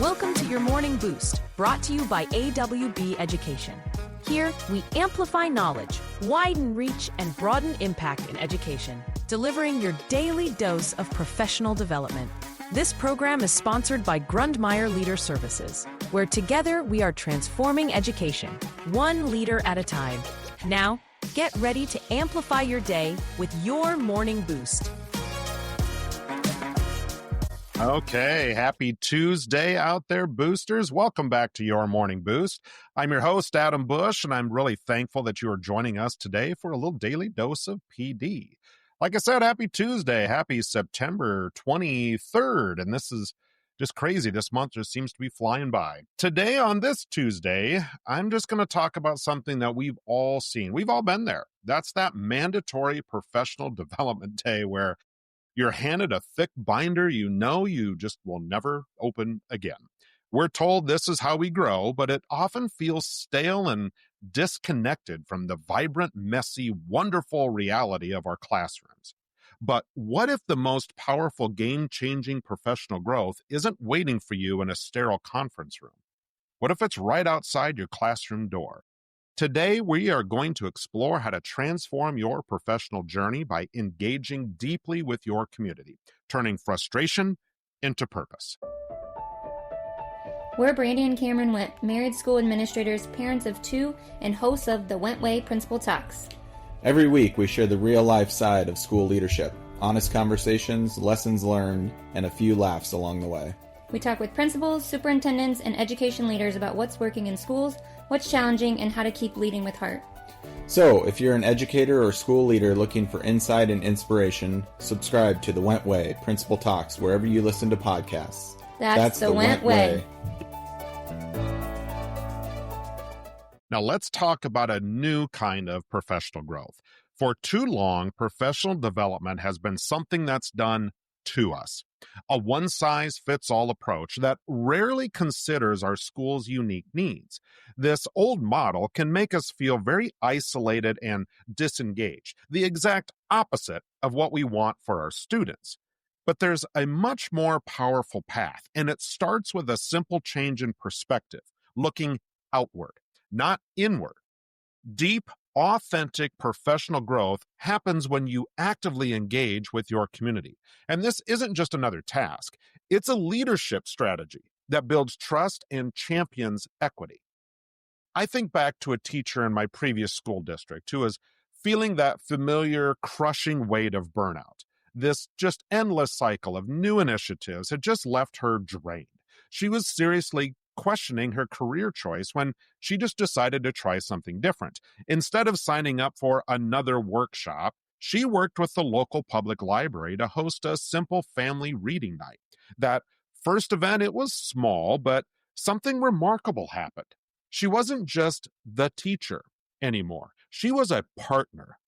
Welcome to your Morning Boost, brought to you by AWB Education. Here, we amplify knowledge, widen reach, and broaden impact in education, delivering your daily dose of professional development. This program is sponsored by Grundmeyer Leader Services, where together we are transforming education, one leader at a time. Now, get ready to amplify your day with your Morning Boost. Okay, happy Tuesday out there, boosters. Welcome back to your Morning Boost. I'm your host, Adam Bush, and I'm really thankful that you are joining us today for a little daily dose of PD. Like I said, happy Tuesday, happy September 23rd, and this is just crazy. This month just seems to be flying by. Today, on this Tuesday, I'm just going to talk about something that we've all seen. We've all been there. That's that mandatory professional development day where you're handed a thick binder you know you just will never open again. We're told this is how we grow, but it often feels stale and disconnected from the vibrant, messy, wonderful reality of our classrooms. But what if the most powerful, game-changing professional growth isn't waiting for you in a sterile conference room? What if it's right outside your classroom door? Today, we are going to explore how to transform your professional journey by engaging deeply with your community, turning frustration into purpose. We're Brandy and Cameron Went, married school administrators, parents of two, and hosts of the Went Way Principal Talks. Every week, we share the real-life side of school leadership, honest conversations, lessons learned, and a few laughs along the way. We talk with principals, superintendents, and education leaders about what's working in schools, what's challenging, and how to keep leading with heart. So, if you're an educator or school leader looking for insight and inspiration, subscribe to the Went Way Principal Talks wherever you listen to podcasts. That's the Went Way. Now, let's talk about a new kind of professional growth. For too long, professional development has been something that's done to us. A one-size-fits-all approach that rarely considers our school's unique needs. This old model can make us feel very isolated and disengaged, the exact opposite of what we want for our students. But there's a much more powerful path, and it starts with a simple change in perspective, looking outward, not inward. Deep, authentic professional growth happens when you actively engage with your community. And this isn't just another task. It's a leadership strategy that builds trust and champions equity. I think back to a teacher in my previous school district who was feeling that familiar crushing weight of burnout. This just endless cycle of new initiatives had just left her drained. She was seriously questioning her career choice when she just decided to try something different. Instead of signing up for another workshop, she worked with the local public library to host a simple family reading night. That first event, it was small, but something remarkable happened. She wasn't just the teacher anymore. She was a partner.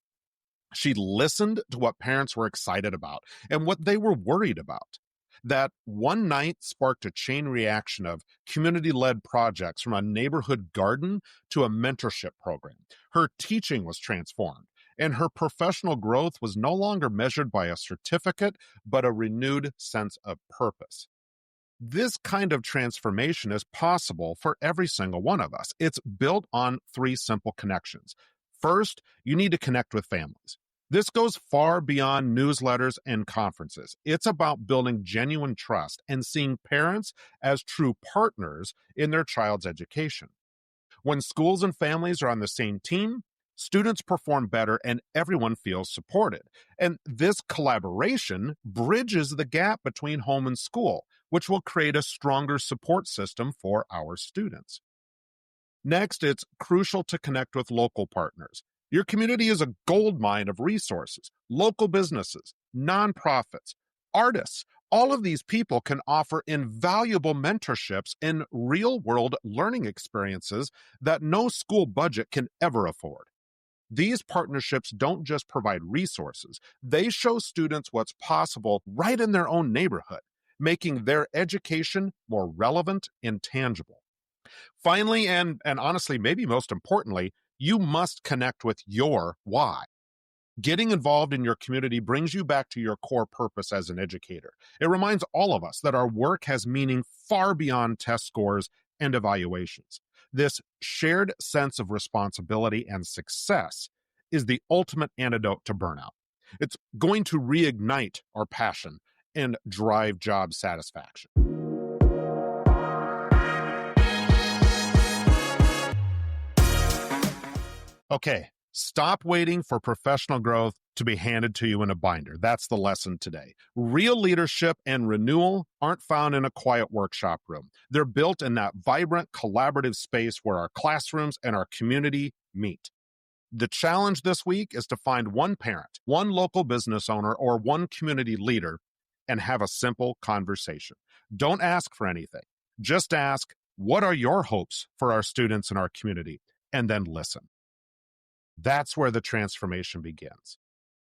She listened to what parents were excited about and what they were worried about. That one night sparked a chain reaction of community-led projects from a neighborhood garden to a mentorship program. Her teaching was transformed, and her professional growth was no longer measured by a certificate, but a renewed sense of purpose. This kind of transformation is possible for every single one of us. It's built on three simple connections. First, you need to connect with families. This goes far beyond newsletters and conferences. It's about building genuine trust and seeing parents as true partners in their child's education. When schools and families are on the same team, students perform better and everyone feels supported. And this collaboration bridges the gap between home and school, which will create a stronger support system for our students. Next, it's crucial to connect with local partners. Your community is a goldmine of resources. Local businesses, nonprofits, artists, all of these people can offer invaluable mentorships and real-world learning experiences that no school budget can ever afford. These partnerships don't just provide resources, they show students what's possible right in their own neighborhood, making their education more relevant and tangible. Finally, and honestly, maybe most importantly, you must connect with your why. Getting involved in your community brings you back to your core purpose as an educator. It reminds all of us that our work has meaning far beyond test scores and evaluations. This shared sense of responsibility and success is the ultimate antidote to burnout. It's going to reignite our passion and drive job satisfaction. Okay, stop waiting for professional growth to be handed to you in a binder. That's the lesson today. Real leadership and renewal aren't found in a quiet workshop room. They're built in that vibrant, collaborative space where our classrooms and our community meet. The challenge this week is to find one parent, one local business owner, or one community leader and have a simple conversation. Don't ask for anything. Just ask, what are your hopes for our students in our community? And then listen. That's where the transformation begins.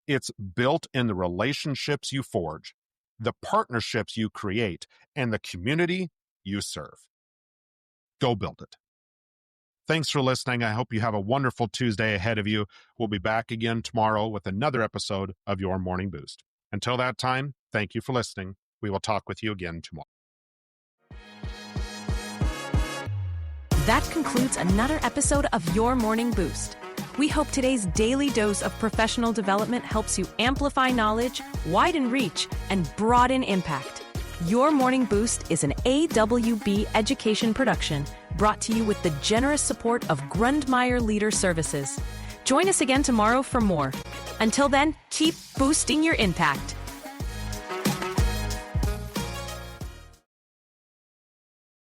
It's built in the relationships you forge, the partnerships you create, and the community you serve. Go build it. Thanks for listening. I hope you have a wonderful Tuesday ahead of you. We'll be back again tomorrow with another episode of Your Morning Boost. Until that time, thank you for listening. We will talk with you again tomorrow. That concludes another episode of Your Morning Boost. We hope today's daily dose of professional development helps you amplify knowledge, widen reach, and broaden impact. Your Morning Boost is an AWB education production brought to you with the generous support of Grundmeyer Leader Services. Join us again tomorrow for more. Until then, keep boosting your impact.